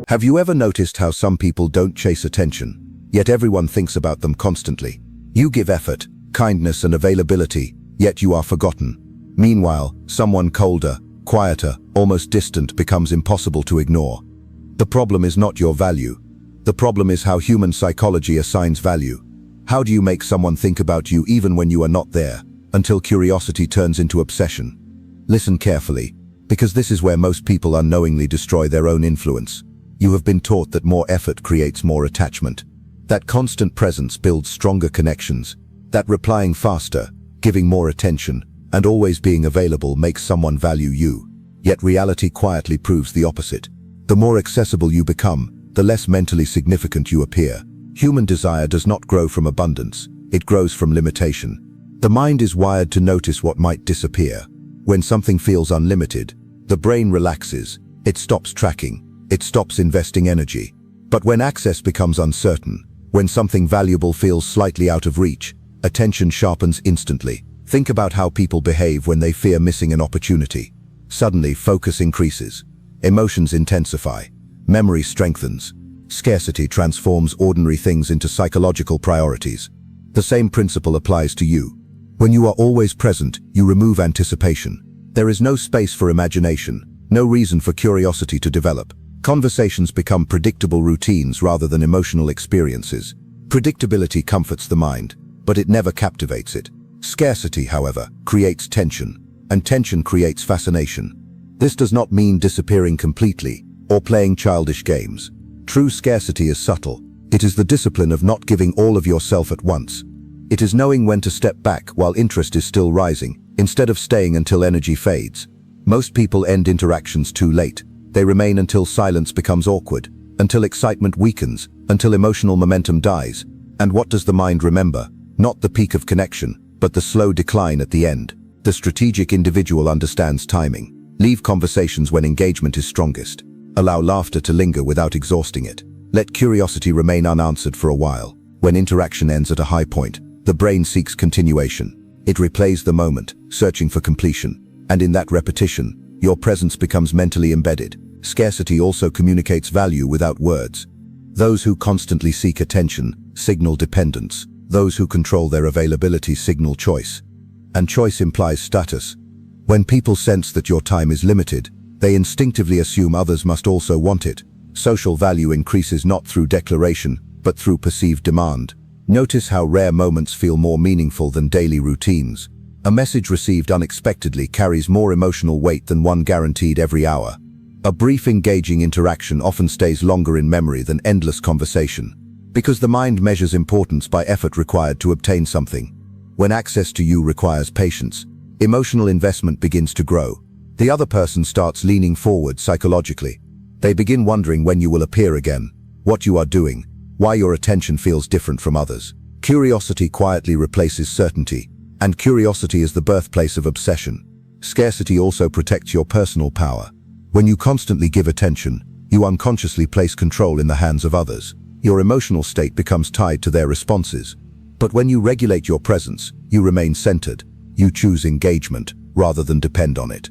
Have you ever noticed how some people don't chase attention, yet everyone thinks about them constantly? You give effort, kindness and availability, yet you are forgotten. Meanwhile, someone colder, quieter, almost distant becomes impossible to ignore. The problem is not your value. The problem is how human psychology assigns value. How do you make someone think about you even when you are not there, until curiosity turns into obsession? Listen carefully, because this is where most people unknowingly destroy their own influence. You have been taught that more effort creates more attachment, that constant presence builds stronger connections, that replying faster, giving more attention, and always being available makes someone value you. Yet reality quietly proves the opposite. The more accessible you become, the less mentally significant you appear. Human desire does not grow from abundance, it grows from limitation. The mind is wired to notice what might disappear. When something feels unlimited, the brain relaxes, it stops tracking, it stops investing energy. But when access becomes uncertain, when something valuable feels slightly out of reach, attention sharpens instantly. Think about how people behave when they fear missing an opportunity. Suddenly, focus increases, emotions intensify, memory strengthens. Scarcity transforms ordinary things into psychological priorities. The same principle applies to you. When you are always present, you remove anticipation. There is no space for imagination, no reason for curiosity to develop. Conversations become predictable routines rather than emotional experiences. Predictability comforts the mind, but it never captivates it. Scarcity, however, creates tension, and tension creates fascination. This does not mean disappearing completely or playing childish games. True scarcity is subtle. It is the discipline of not giving all of yourself at once. It is knowing when to step back while interest is still rising, instead of staying until energy fades. Most people end interactions too late. They remain until silence becomes awkward, until excitement weakens, until emotional momentum dies. And what does the mind remember? Not the peak of connection, but the slow decline at the end. The strategic individual understands timing. Leave conversations when engagement is strongest. Allow laughter to linger without exhausting it. Let curiosity remain unanswered for a while. When interaction ends at a high point, the brain seeks continuation. It replays the moment, searching for completion. And in that repetition, your presence becomes mentally embedded. Scarcity also communicates value without words. Those who constantly seek attention signal dependence. Those who control their availability signal choice. And choice implies status. When people sense that your time is limited, they instinctively assume others must also want it. Social value increases not through declaration, but through perceived demand. Notice how rare moments feel more meaningful than daily routines. A message received unexpectedly carries more emotional weight than one guaranteed every hour. A brief engaging interaction often stays longer in memory than endless conversation, because the mind measures importance by effort required to obtain something. When access to you requires patience, emotional investment begins to grow. The other person starts leaning forward psychologically. They begin wondering when you will appear again, what you are doing, why your attention feels different from others. Curiosity quietly replaces certainty, and curiosity is the birthplace of obsession. Scarcity also protects your personal power. When you constantly give attention, you unconsciously place control in the hands of others. Your emotional state becomes tied to their responses. But when you regulate your presence, you remain centered. You choose engagement rather than depend on it.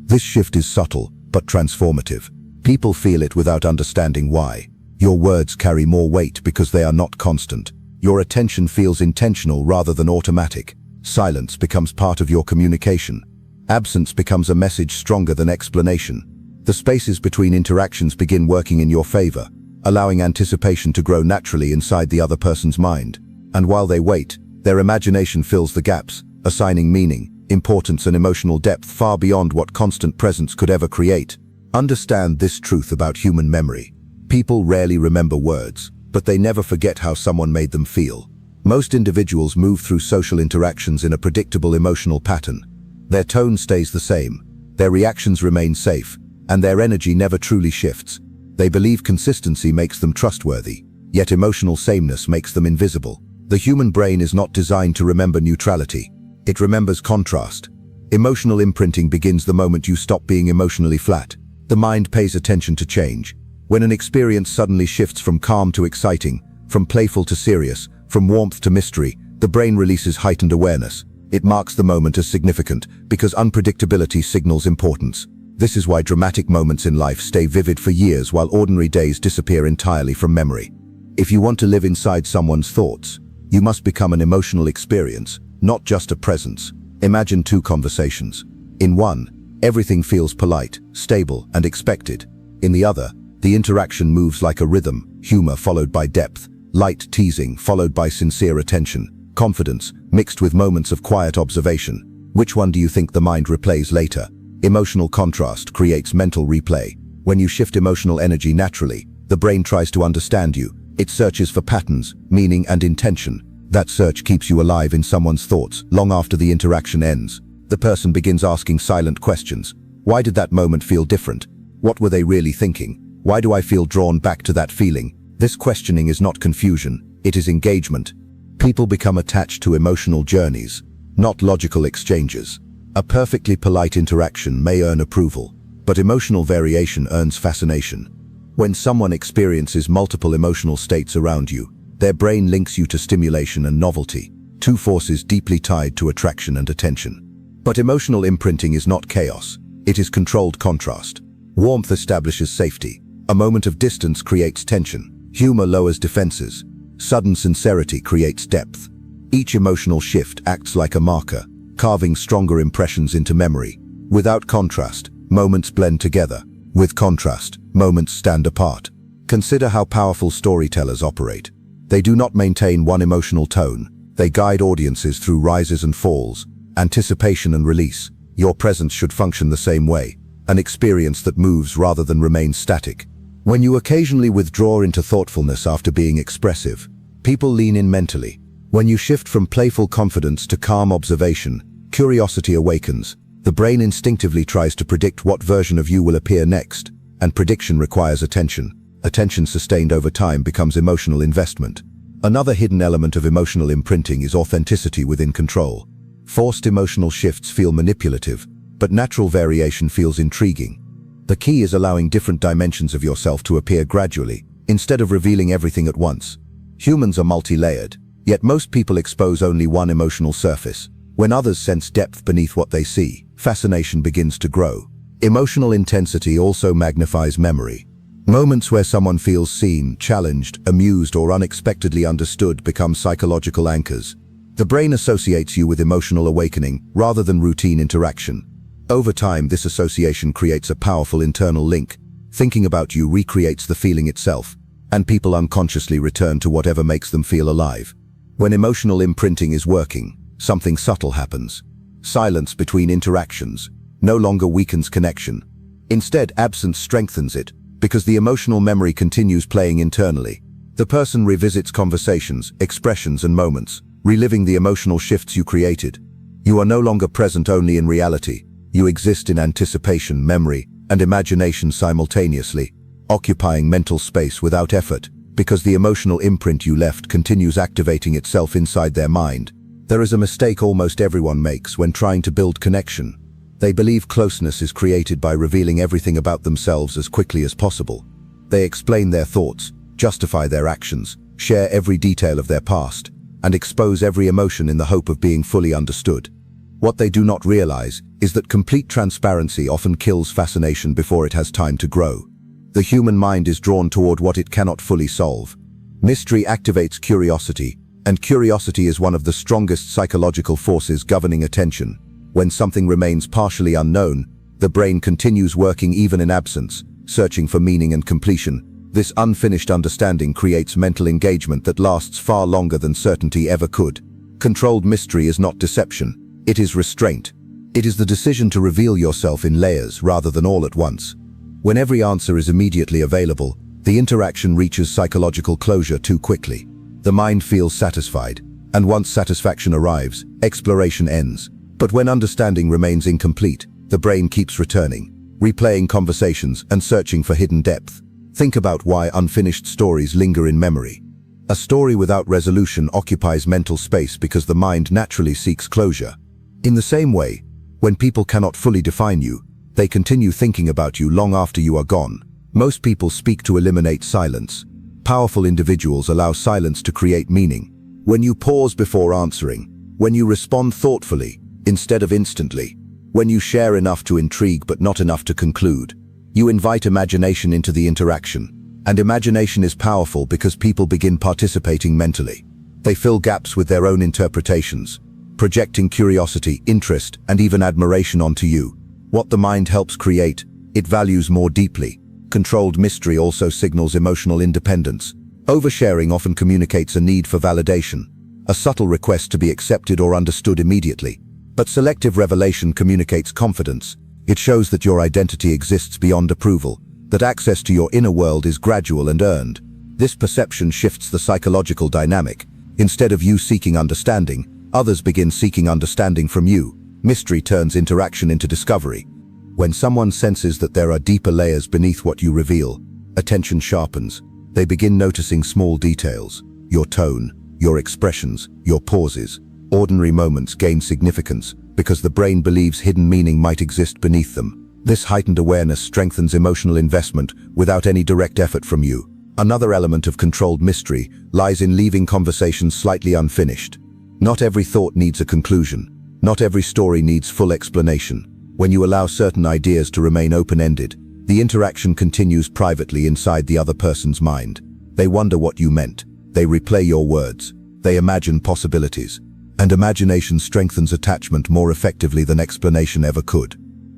This shift is subtle, but transformative. People feel it without understanding why. Your words carry more weight because they are not constant. Your attention feels intentional rather than automatic. Silence becomes part of your communication. Absence becomes a message stronger than explanation. The spaces between interactions begin working in your favor, allowing anticipation to grow naturally inside the other person's mind. And while they wait, their imagination fills the gaps, assigning meaning, importance and emotional depth far beyond what constant presence could ever create. Understand this truth about human memory. People rarely remember words, but they never forget how someone made them feel. Most individuals move through social interactions in a predictable emotional pattern. Their tone stays the same, their reactions remain safe, and their energy never truly shifts. They believe consistency makes them trustworthy, yet emotional sameness makes them invisible. The human brain is not designed to remember neutrality. It remembers contrast. Emotional imprinting begins the moment you stop being emotionally flat. The mind pays attention to change. When an experience suddenly shifts from calm to exciting, from playful to serious, from warmth to mystery, the brain releases heightened awareness. It marks the moment as significant because unpredictability signals importance. This is why dramatic moments in life stay vivid for years while ordinary days disappear entirely from memory. If you want to live inside someone's thoughts, you must become an emotional experience, not just a presence. Imagine two conversations. In one, everything feels polite, stable, and expected. In the other, the interaction moves like a rhythm, humor followed by depth, light teasing followed by sincere attention, confidence mixed with moments of quiet observation. Which one do you think the mind replays later? Emotional contrast creates mental replay. When you shift emotional energy naturally, the brain tries to understand you. It searches for patterns, meaning, and intention. That search keeps you alive in someone's thoughts long after the interaction ends. The person begins asking silent questions. Why did that moment feel different? What were they really thinking? Why do I feel drawn back to that feeling? This questioning is not confusion, it is engagement. People become attached to emotional journeys, not logical exchanges. A perfectly polite interaction may earn approval, but emotional variation earns fascination. When someone experiences multiple emotional states around you, their brain links you to stimulation and novelty, two forces deeply tied to attraction and attention. But emotional imprinting is not chaos, it is controlled contrast. Warmth establishes safety. A moment of distance creates tension. Humor lowers defenses. Sudden sincerity creates depth. Each emotional shift acts like a marker, carving stronger impressions into memory. Without contrast, moments blend together. With contrast, moments stand apart. Consider how powerful storytellers operate. They do not maintain one emotional tone. They guide audiences through rises and falls, anticipation and release. Your presence should function the same way, an experience that moves rather than remains static. When you occasionally withdraw into thoughtfulness after being expressive, people lean in mentally. When you shift from playful confidence to calm observation, curiosity awakens. The brain instinctively tries to predict what version of you will appear next, and prediction requires attention. Attention sustained over time becomes emotional investment. Another hidden element of emotional imprinting is authenticity within control. Forced emotional shifts feel manipulative, but natural variation feels intriguing. The key is allowing different dimensions of yourself to appear gradually, instead of revealing everything at once. Humans are multi-layered, yet most people expose only one emotional surface. When others sense depth beneath what they see, fascination begins to grow. Emotional intensity also magnifies memory. Moments where someone feels seen, challenged, amused, or unexpectedly understood become psychological anchors. The brain associates you with emotional awakening rather than routine interaction. Over time, this association creates a powerful internal link. Thinking about you recreates the feeling itself, and people unconsciously return to whatever makes them feel alive. When emotional imprinting is working, something subtle happens. Silence between interactions no longer weakens connection. Instead, absence strengthens it, because the emotional memory continues playing internally. The person revisits conversations, expressions, and moments, reliving the emotional shifts you created. You are no longer present only in reality. You exist in anticipation, memory, and imagination simultaneously, occupying mental space without effort, because the emotional imprint you left continues activating itself inside their mind. There is a mistake almost everyone makes when trying to build connection. They believe closeness is created by revealing everything about themselves as quickly as possible. They explain their thoughts, justify their actions, share every detail of their past, and expose every emotion in the hope of being fully understood. What they do not realize is that complete transparency often kills fascination before it has time to grow. The human mind is drawn toward what it cannot fully solve. Mystery activates curiosity, and curiosity is one of the strongest psychological forces governing attention. When something remains partially unknown, the brain continues working even in absence, searching for meaning and completion. This unfinished understanding creates mental engagement that lasts far longer than certainty ever could. Controlled mystery is not deception, it is restraint. It is the decision to reveal yourself in layers rather than all at once. When every answer is immediately available, the interaction reaches psychological closure too quickly. The mind feels satisfied, and once satisfaction arrives, exploration ends. But when understanding remains incomplete, the brain keeps returning, replaying conversations and searching for hidden depth. Think about why unfinished stories linger in memory. A story without resolution occupies mental space because the mind naturally seeks closure. In the same way, when people cannot fully define you, they continue thinking about you long after you are gone. Most people speak to eliminate silence. Powerful individuals allow silence to create meaning. When you pause before answering, when you respond thoughtfully, instead of instantly, When you share enough to intrigue but not enough to conclude, you invite imagination into the interaction. And imagination is powerful because people begin participating mentally. They fill gaps with their own interpretations, projecting curiosity, interest, and even admiration onto you. What the mind helps create, it values more deeply. Controlled mystery also signals emotional independence. Oversharing often communicates a need for validation, a subtle request to be accepted or understood immediately. But selective revelation communicates confidence. It shows that your identity exists beyond approval, that access to your inner world is gradual and earned. This perception shifts the psychological dynamic. Instead of you seeking understanding, others begin seeking understanding from you. Mystery turns interaction into discovery. When someone senses that there are deeper layers beneath what you reveal, attention sharpens. They begin noticing small details, your tone, your expressions, your pauses. Ordinary moments gain significance because the brain believes hidden meaning might exist beneath them. This heightened awareness strengthens emotional investment without any direct effort from you. Another element of controlled mystery lies in leaving conversations slightly unfinished. Not every thought needs a conclusion. Not every story needs full explanation. When you allow certain ideas to remain open-ended, the interaction continues privately inside the other person's mind. They wonder what you meant. They replay your words. They imagine possibilities. And imagination strengthens attachment more effectively than explanation ever could.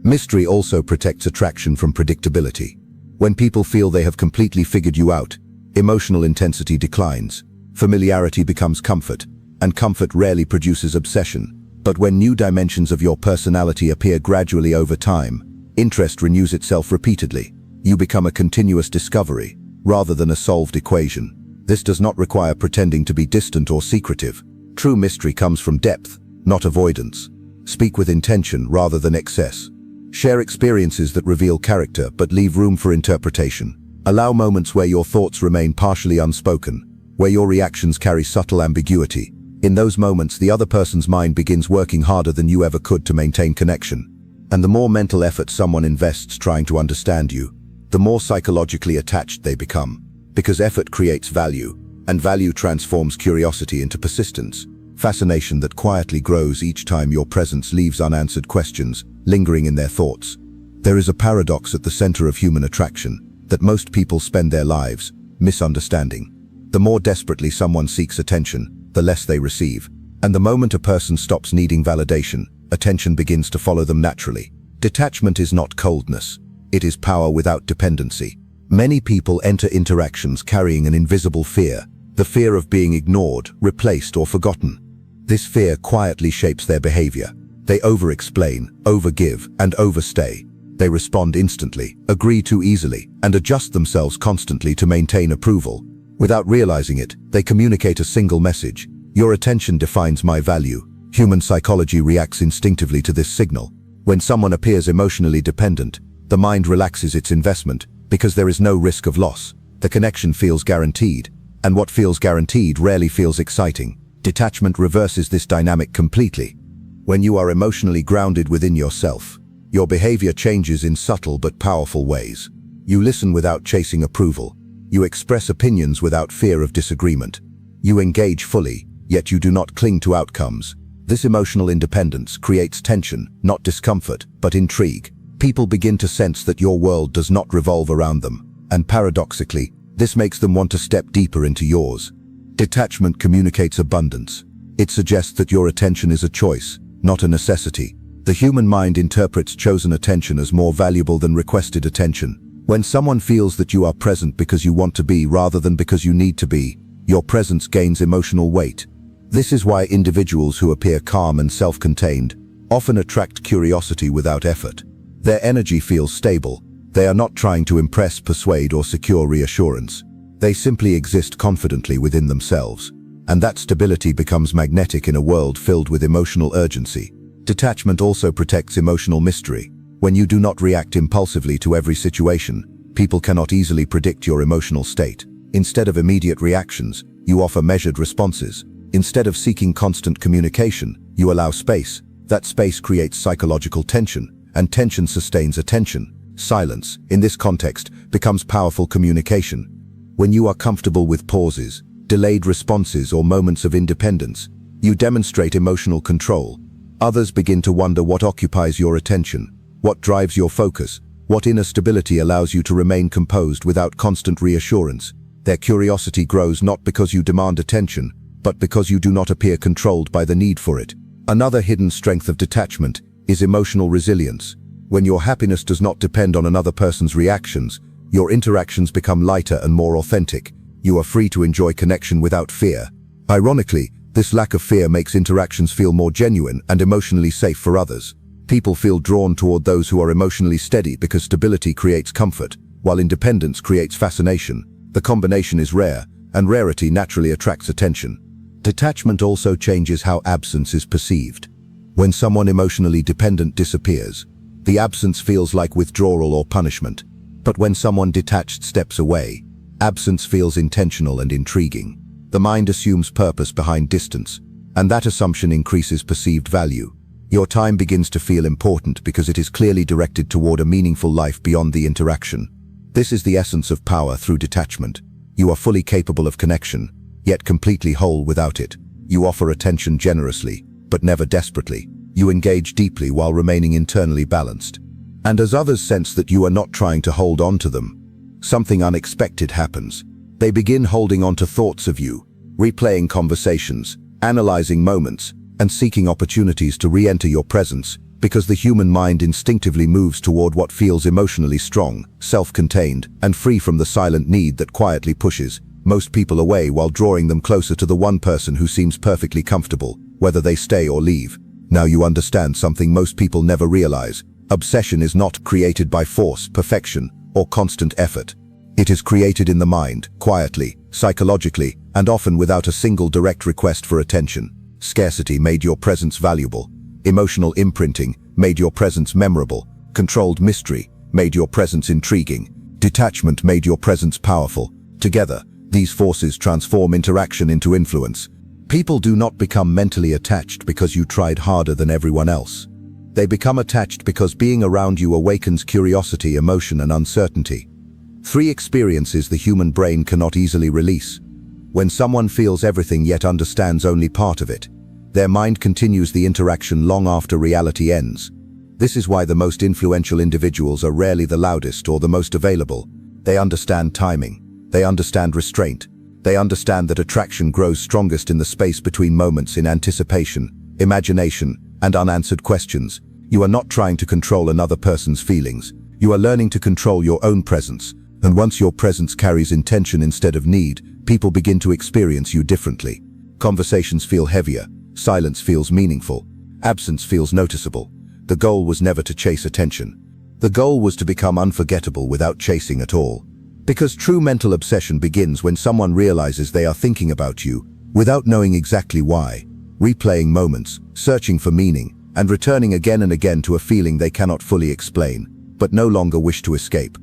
Mystery also protects attraction from predictability. When people feel they have completely figured you out, emotional intensity declines. Familiarity becomes comfort, and comfort rarely produces obsession. But when new dimensions of your personality appear gradually over time, interest renews itself repeatedly. You become a continuous discovery, rather than a solved equation. This does not require pretending to be distant or secretive. True mystery comes from depth, not avoidance. Speak with intention rather than excess. Share experiences that reveal character but leave room for interpretation. Allow moments where your thoughts remain partially unspoken, where your reactions carry subtle ambiguity. In those moments, the other person's mind begins working harder than you ever could to maintain connection. And the more mental effort someone invests trying to understand you, the more psychologically attached they become. Because effort creates value, and value transforms curiosity into persistence. Fascination that quietly grows each time your presence leaves unanswered questions, lingering in their thoughts. There is a paradox at the center of human attraction, that most people spend their lives misunderstanding. The more desperately someone seeks attention, the less they receive. And the moment a person stops needing validation, attention begins to follow them naturally. Detachment is not coldness. It is power without dependency. Many people enter interactions carrying an invisible fear, the fear of being ignored, replaced, or forgotten. This fear quietly shapes their behavior. They over-explain, over-give, and overstay. They respond instantly, agree too easily, and adjust themselves constantly to maintain approval. Without realizing it, they communicate a single message: your attention defines my value. Human psychology reacts instinctively to this signal. When someone appears emotionally dependent, the mind relaxes its investment because there is no risk of loss. The connection feels guaranteed, and what feels guaranteed rarely feels exciting. Detachment reverses this dynamic completely. When you are emotionally grounded within yourself, your behavior changes in subtle but powerful ways. You listen without chasing approval. You express opinions without fear of disagreement. You engage fully, yet you do not cling to outcomes. This emotional independence creates tension, not discomfort, but intrigue. People begin to sense that your world does not revolve around them, and paradoxically, this makes them want to step deeper into yours. Detachment communicates abundance. It suggests that your attention is a choice, not a necessity. The human mind interprets chosen attention as more valuable than requested attention. When someone feels that you are present because you want to be rather than because you need to be, your presence gains emotional weight. This is why individuals who appear calm and self-contained often attract curiosity without effort. Their energy feels stable. They are not trying to impress, persuade, or secure reassurance. They simply exist confidently within themselves. And that stability becomes magnetic in a world filled with emotional urgency. Detachment also protects emotional mystery. When you do not react impulsively to every situation, people cannot easily predict your emotional state. Instead of immediate reactions, you offer measured responses. Instead of seeking constant communication, you allow space. That space creates psychological tension, and tension sustains attention. Silence, in this context, becomes powerful communication. When you are comfortable with pauses, delayed responses, or moments of independence, you demonstrate emotional control. Others begin to wonder what occupies your attention, what drives your focus, what inner stability allows you to remain composed without constant reassurance. Their curiosity grows not because you demand attention, but because you do not appear controlled by the need for it. Another hidden strength of detachment is emotional resilience. When your happiness does not depend on another person's reactions, your interactions become lighter and more authentic. You are free to enjoy connection without fear. Ironically, this lack of fear makes interactions feel more genuine and emotionally safe for others. People feel drawn toward those who are emotionally steady because stability creates comfort, while independence creates fascination. The combination is rare, and rarity naturally attracts attention. Detachment also changes how absence is perceived. When someone emotionally dependent disappears, the absence feels like withdrawal or punishment. But when someone detached steps away, absence feels intentional and intriguing. The mind assumes purpose behind distance, and that assumption increases perceived value. Your time begins to feel important because it is clearly directed toward a meaningful life beyond the interaction. This is the essence of power through detachment. You are fully capable of connection, yet completely whole without it. You offer attention generously, but never desperately. You engage deeply while remaining internally balanced. And as others sense that you are not trying to hold on to them, something unexpected happens. They begin holding on to thoughts of you, replaying conversations, analyzing moments, and seeking opportunities to re-enter your presence, because the human mind instinctively moves toward what feels emotionally strong, self-contained, and free from the silent need that quietly pushes most people away while drawing them closer to the one person who seems perfectly comfortable, whether they stay or leave. Now you understand something most people never realize. Obsession is not created by force, perfection, or constant effort. It is created in the mind, quietly, psychologically, and often without a single direct request for attention. Scarcity made your presence valuable. Emotional imprinting made your presence memorable. Controlled mystery made your presence intriguing. Detachment made your presence powerful. Together, these forces transform interaction into influence. People do not become mentally attached because you tried harder than everyone else. They become attached because being around you awakens curiosity, emotion, and uncertainty. Three experiences the human brain cannot easily release. When someone feels everything yet understands only part of it, their mind continues the interaction long after reality ends. This is why the most influential individuals are rarely the loudest or the most available. They understand timing. They understand restraint. They understand that attraction grows strongest in the space between moments, in anticipation, imagination, and unanswered questions. You are not trying to control another person's feelings. You are learning to control your own presence. And once your presence carries intention instead of need, people begin to experience you differently. Conversations feel heavier. Silence feels meaningful. Absence feels noticeable. The goal was never to chase attention. The goal was to become unforgettable without chasing at all. Because true mental obsession begins when someone realizes they are thinking about you, without knowing exactly why, replaying moments, searching for meaning, and returning again and again to a feeling they cannot fully explain, but no longer wish to escape.